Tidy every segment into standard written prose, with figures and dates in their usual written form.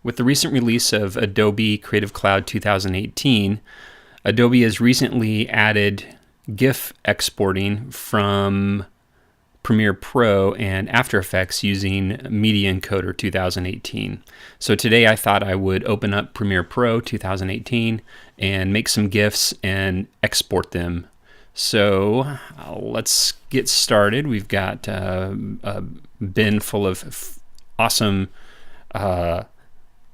With the recent release of Adobe Creative Cloud 2018, Adobe has recently added GIF exporting from Premiere Pro and After Effects using Media Encoder 2018. So today I thought I would open up Premiere Pro 2018 and make some GIFs and export them. So let's get started. We've got a bin full of awesome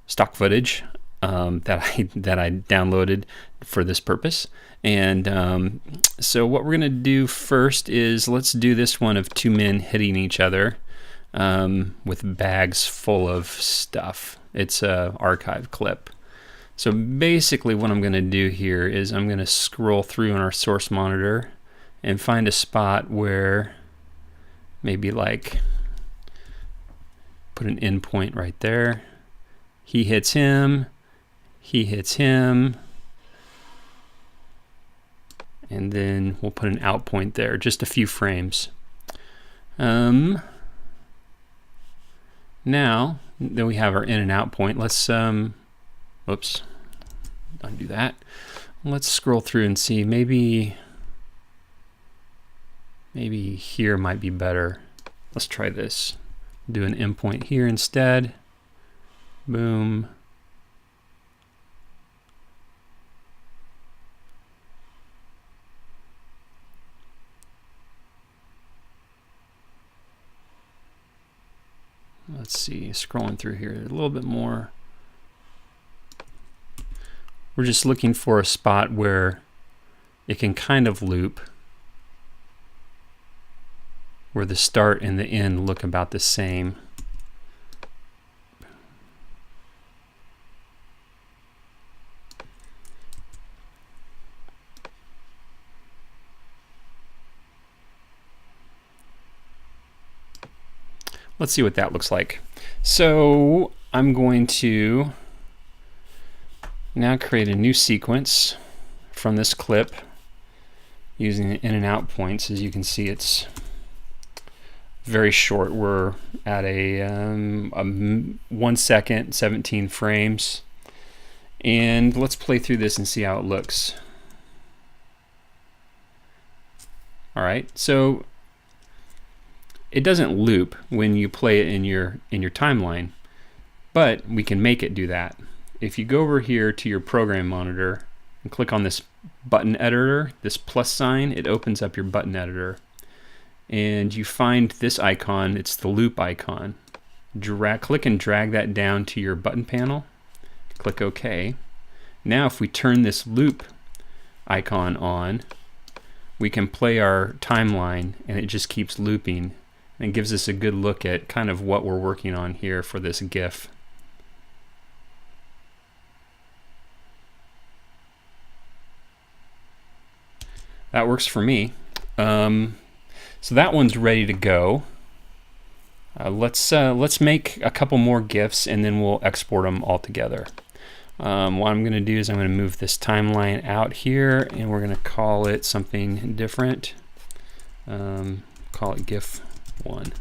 stock footage that I downloaded for this purpose. And so what we're going to do first is let's do this one of two men hitting each other with bags full of stuff. It's an archive clip. So basically what I'm going to do here is I'm going to scroll through on our source monitor and find a spot where maybe like put an endpoint right there. He hits him, he hits him, and then we'll put an out point there, just a few frames. Now that we have our in and out point, let's whoops, undo that. Let's scroll through and see, maybe here might be better. Let's try this. Do an endpoint here instead. Boom. Let's see, scrolling through here a little bit more. We're just looking for a spot where it can kind of loop, where the start and the end look about the same. Let's see what that looks like. So I'm going to now create a new sequence from this clip using the in and out points. As you can see, it's very short. We're at a 1 second, 17 frames. And let's play through this and see how it looks. All right, so it doesn't loop when you play it in your timeline, but we can make it do that. If you go over here to your program monitor and click on this button editor, this plus sign, it opens up your button editor. And you find this icon, it's the loop icon. Click and drag that down to your button panel. Click OK. Now if we turn this loop icon on, we can play our timeline and it just keeps looping. And gives us a good look at kind of what we're working on here for this GIF. That works for me. So that one's ready to go. Let's make a couple more GIFs and then we'll export them all together. What I'm going to do is I'm going to move this timeline out here and we're going to call it something different. Call it GIF 1.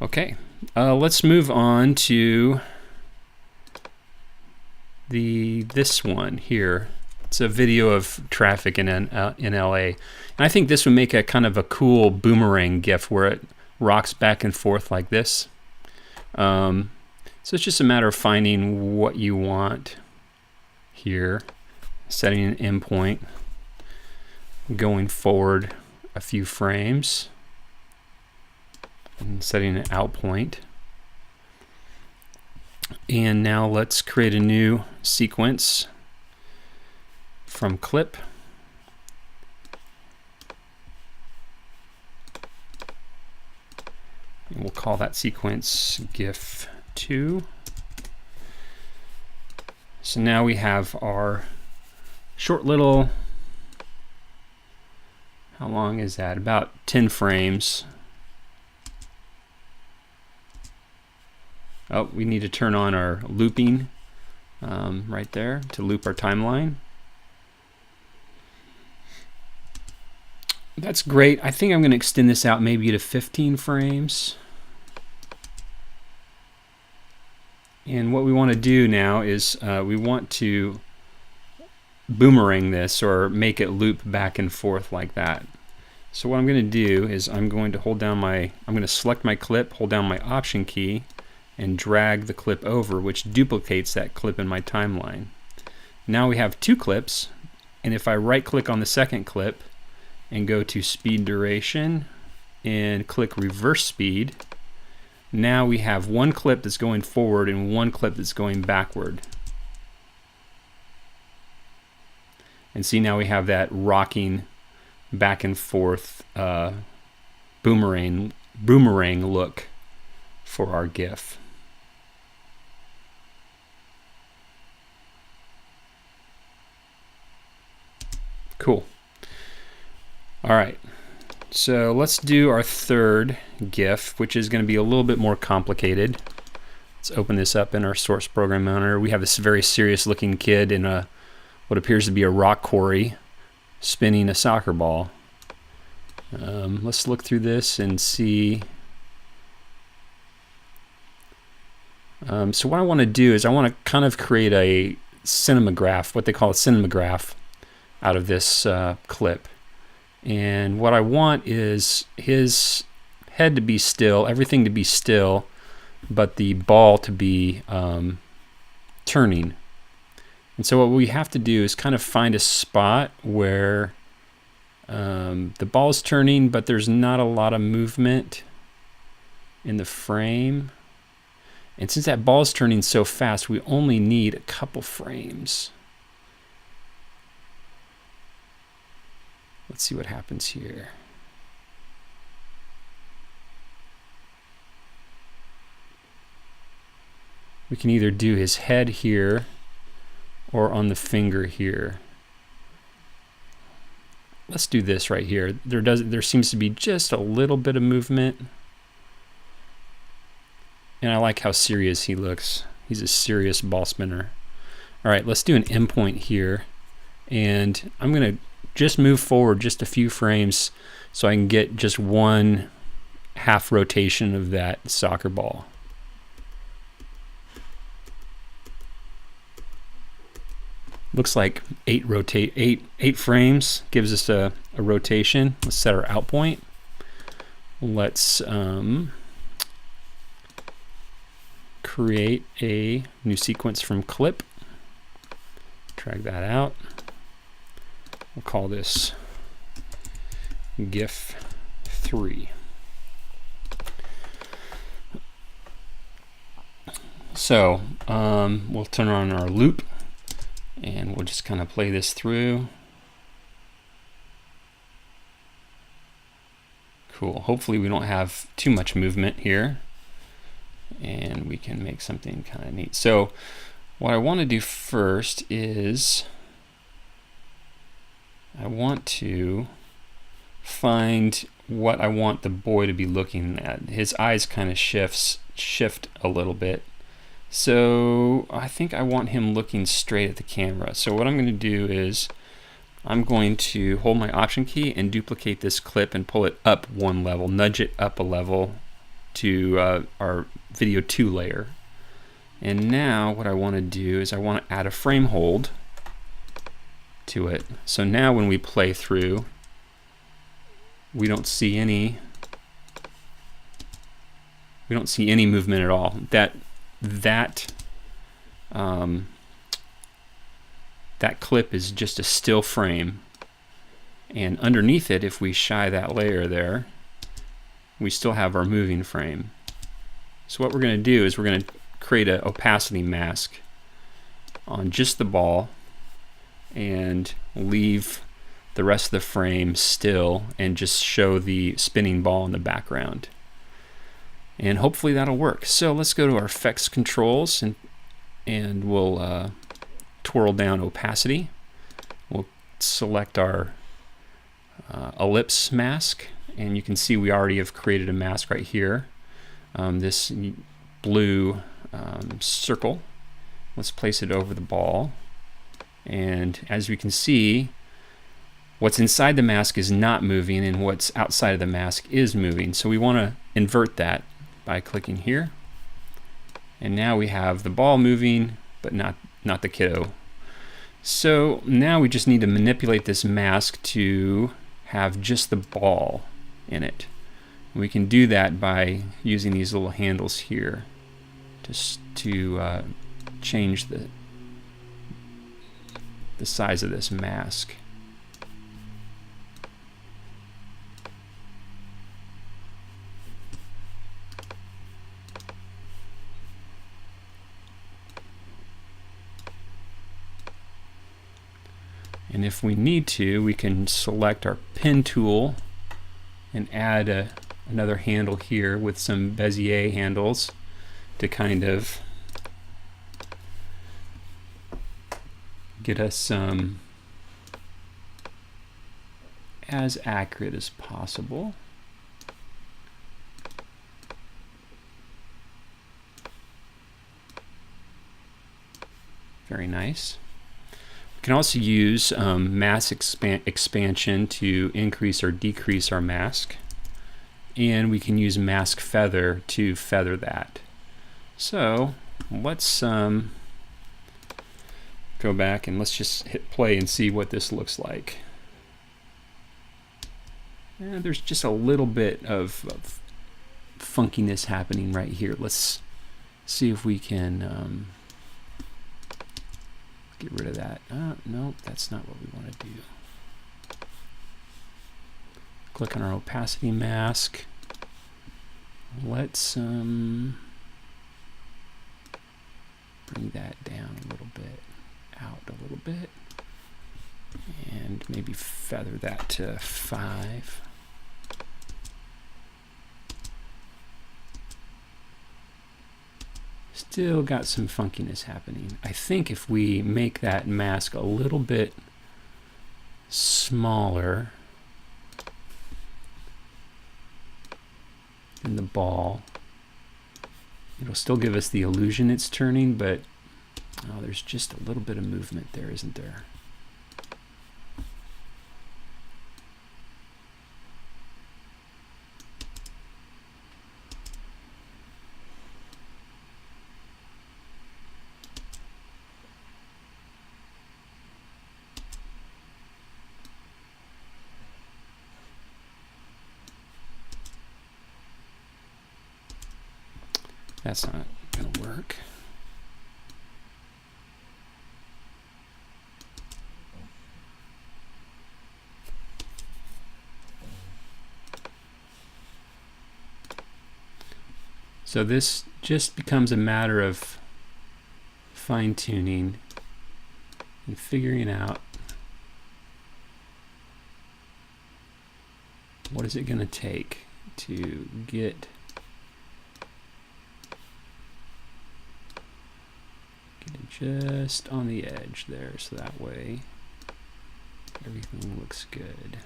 Okay, let's move on to this one here. It's a video of traffic in LA, and I think this would make a kind of a cool boomerang GIF where it rocks back and forth like this. So it's just a matter of finding what you want here, setting an endpoint, going forward a few frames, and setting an out point. And now let's create a new sequence from clip. And we'll call that sequence GIF 2. So now we have our short little, how long is that? About 10 frames. Oh, we need to turn on our looping right there to loop our timeline. That's great. I think I'm going to extend this out maybe to 15 frames. And what we want to do now is we want to boomerang this, or make it loop back and forth like that. So what I'm going to do is I'm going to select my clip, hold down my Option key, and drag the clip over, which duplicates that clip in my timeline. Now we have two clips, and if I right click on the second clip and go to speed duration and click reverse speed, now we have one clip that's going forward and one clip that's going backward. And see, now we have that rocking back and forth boomerang look for our GIF. Cool. All right, so let's do our third GIF, which is going to be a little bit more complicated. Let's open this up in our source program monitor. We have this very serious looking kid in what appears to be a rock quarry spinning a soccer ball. Let's look through this and see. So what I want to do is I want to kind of create a cinemagraph, what they call a cinemagraph, out of this clip. And what I want is his head to be still, everything to be still, but the ball to be turning. And so what we have to do is kind of find a spot where the ball is turning, but there's not a lot of movement in the frame. And since that ball is turning so fast, we only need a couple frames. Let's see what happens here. We can either do his head here or on the finger here. Let's do this right here. There seems to be just a little bit of movement. And I like how serious he looks. He's a serious ball spinner. All right, let's do an endpoint here. And I'm going to just move forward just a few frames so I can get just one half rotation of that soccer ball. Looks like eight frames gives us a rotation. Let's set our out point. Let's create a new sequence from clip. Drag that out. We'll call this GIF 3. So we'll turn on our loop and we'll just kind of play this through. Cool. Hopefully we don't have too much movement here and we can make something kind of neat. So what I want to do first is I want to find what I want the boy to be looking at. His eyes kind of shift a little bit. So I think I want him looking straight at the camera. So what I'm going to do is I'm going to hold my Option key and duplicate this clip and pull it up one level, nudge it up a level to our video 2 layer. And now what I want to do is I want to add a frame hold to it. So now when we play through, we don't see any movement at all. That clip is just a still frame, and underneath it, if we shy that layer there, we still have our moving frame. So what we're going to do is we're going to create an opacity mask on just the ball and leave the rest of the frame still and just show the spinning ball in the background. And hopefully that'll work. So let's go to our effects controls and we'll twirl down opacity. We'll select our ellipse mask, and you can see we already have created a mask right here. This blue circle. Let's place it over the ball. And as we can see, what's inside the mask is not moving and what's outside of the mask is moving. So we want to invert that by clicking here And now we have the ball moving, but not the kiddo. So now we just need to manipulate this mask to have just the ball in it. We can do that by using these little handles here to change the size of this mask. And if we need to, we can select our pen tool and add another handle here with some Bezier handles to kind of get us as accurate as possible. Very nice. We can also use mask expansion to increase or decrease our mask. And we can use mask feather to feather that. So let's go back and let's just hit play and see what this looks like. And there's just a little bit of funkiness happening right here. Let's see if we can get rid of that. No, that's not what we want to do. Click on our opacity mask. Let's bring that down a little bit, out a little bit, and maybe feather that to 5. Still got some funkiness happening. I think if we make that mask a little bit smaller than the ball, it'll still give us the illusion it's turning, but there's just a little bit of movement there, isn't there? That's not going to work. So this just becomes a matter of fine-tuning and figuring out what is it going to take to get it just on the edge there, so that way everything looks good.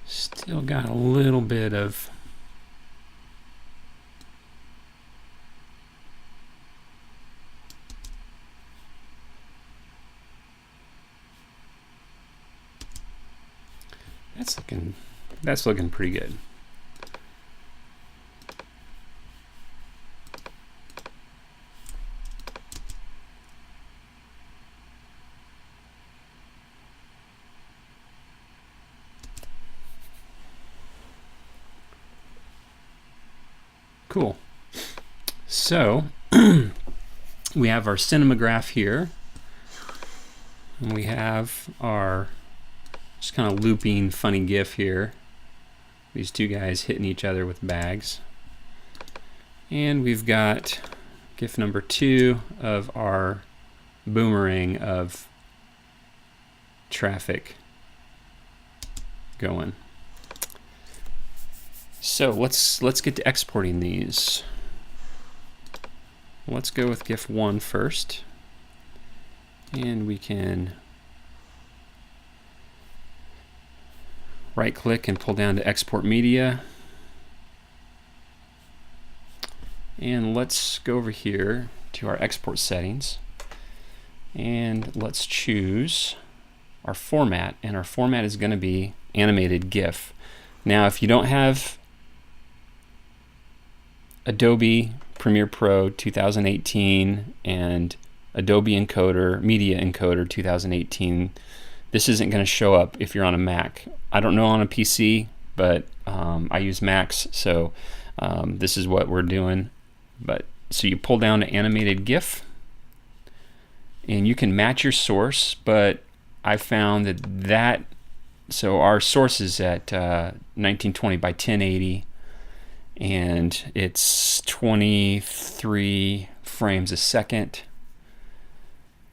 Still got a little bit of that's looking pretty good. Cool. So we have our Cinemagraph here, and we have our just kind of looping funny GIF here. These two guys hitting each other with bags. And we've got GIF number 2 of our boomerang of traffic going. So let's get to exporting these. Let's go with GIF 1 first, and we can right click and pull down to export media. And let's go over here to our export settings and let's choose our format, and our format is going to be animated GIF. Now if you don't have Adobe Premiere Pro 2018 and Adobe Encoder, Media Encoder 2018, this isn't going to show up if you're on a Mac. I don't know on a PC, but I use Macs, so this is what we're doing. But so you pull down to animated GIF, and you can match your source, but I found that so our source is at 1920 by 1080, and it's 23 frames a second.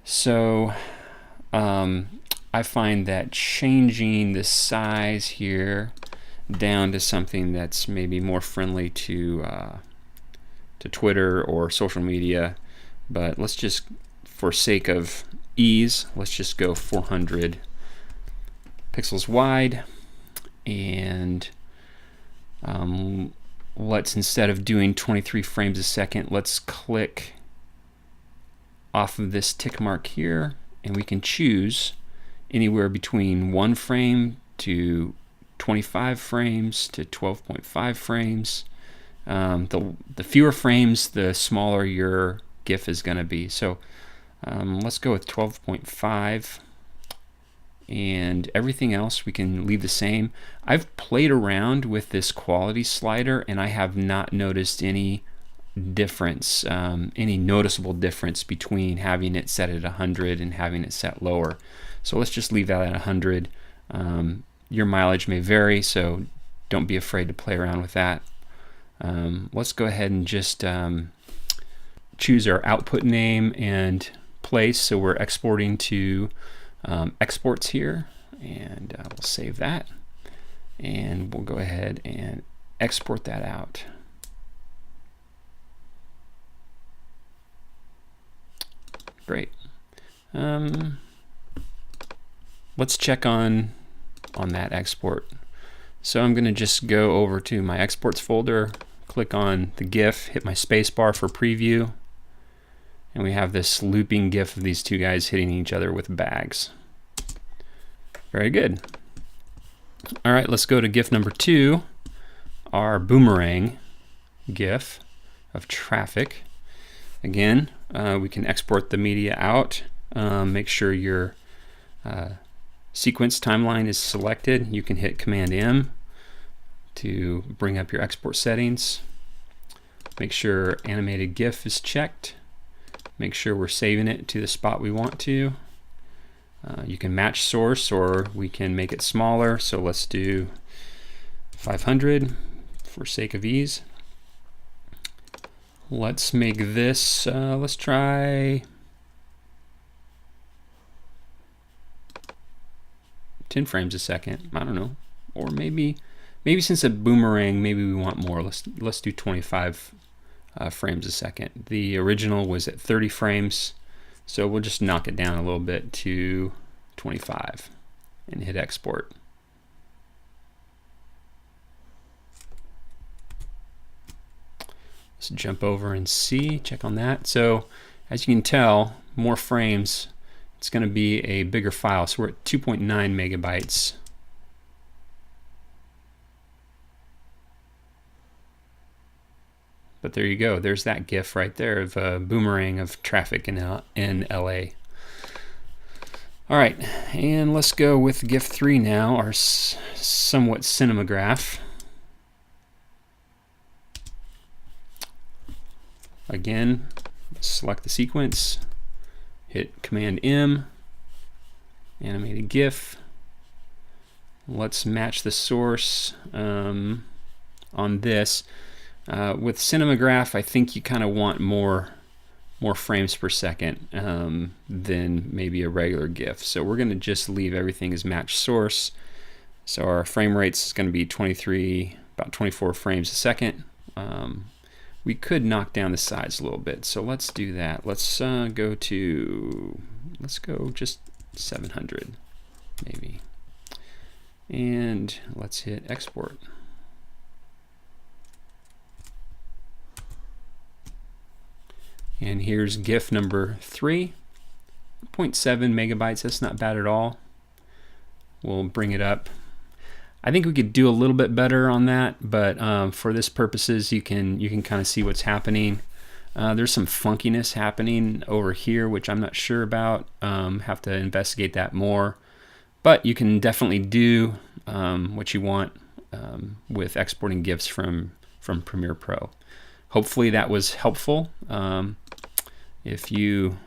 So I find that changing the size here down to something that's maybe more friendly to Twitter or social media, but let's just, for sake of ease, let's just go 400 pixels wide, and let's, instead of doing 23 frames a second, let's click off of this tick mark here, and we can choose anywhere between 1 frame to 25 frames to 12.5 frames. The fewer frames, the smaller your GIF is going to be. So let's go with 12.5, and everything else we can leave the same. I've played around with this quality slider, and I have not noticed any difference, any noticeable difference between having it set at 100 and having it set lower. So let's just leave that at 100. Your mileage may vary, so don't be afraid to play around with that. Let's go ahead and just choose our output name and place. So we're exporting to exports here, and we'll save that, and we'll go ahead and export that out. Great. Let's check on that export. So I'm going to just go over to my exports folder, click on the GIF, hit my space bar for preview, and we have this looping GIF of these two guys hitting each other with bags. Very good. All right, let's go to GIF number 2, our Boomerang GIF of traffic. Again, we can export the media out. Make sure your sequence timeline is selected. You can hit Command M to bring up your export settings. Make sure animated GIF is checked. Make sure we're saving it to the spot we want to. You can match source, or we can make it smaller. So let's do 500 for sake of ease. Let's make this, let's try 10 frames a second. I don't know. Or maybe since a boomerang, maybe we want more. Let's do 25 frames a second. The original was at 30 frames, so we'll just knock it down a little bit to 25 and hit export. Let's jump over and see, check on that. So as you can tell, more frames, it's going to be a bigger file. So we're at 2.9 megabytes. But there you go. There's that GIF right there of a boomerang of traffic in LA. All right, and let's go with GIF 3 now, our somewhat Cinemagraph. Again, select the sequence, hit Command M, animated GIF. Let's match the source on this. With Cinemagraph, I think you kind of want more frames per second than maybe a regular GIF. So we're going to just leave everything as match source. So our frame rates is going to be about 24 frames a second. We could knock down the size a little bit, so let's do that. Let's go just 700 maybe, And let's hit export. And here's GIF number 3, 0.7 megabytes. That's not bad at all. We'll bring it up. I think we could do a little bit better on that, but for this purposes, you can kind of see what's happening. There's some funkiness happening over here, which I'm not sure about. Have to investigate that more. But you can definitely do what you want with exporting GIFs from Premiere Pro. Hopefully that was helpful. If you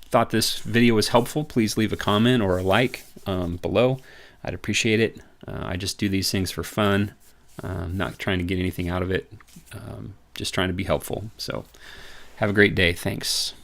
thought this video was helpful, please leave a comment or a like below. I'd appreciate it. I just do these things for fun. Not trying to get anything out of it. Just trying to be helpful. So have a great day. Thanks.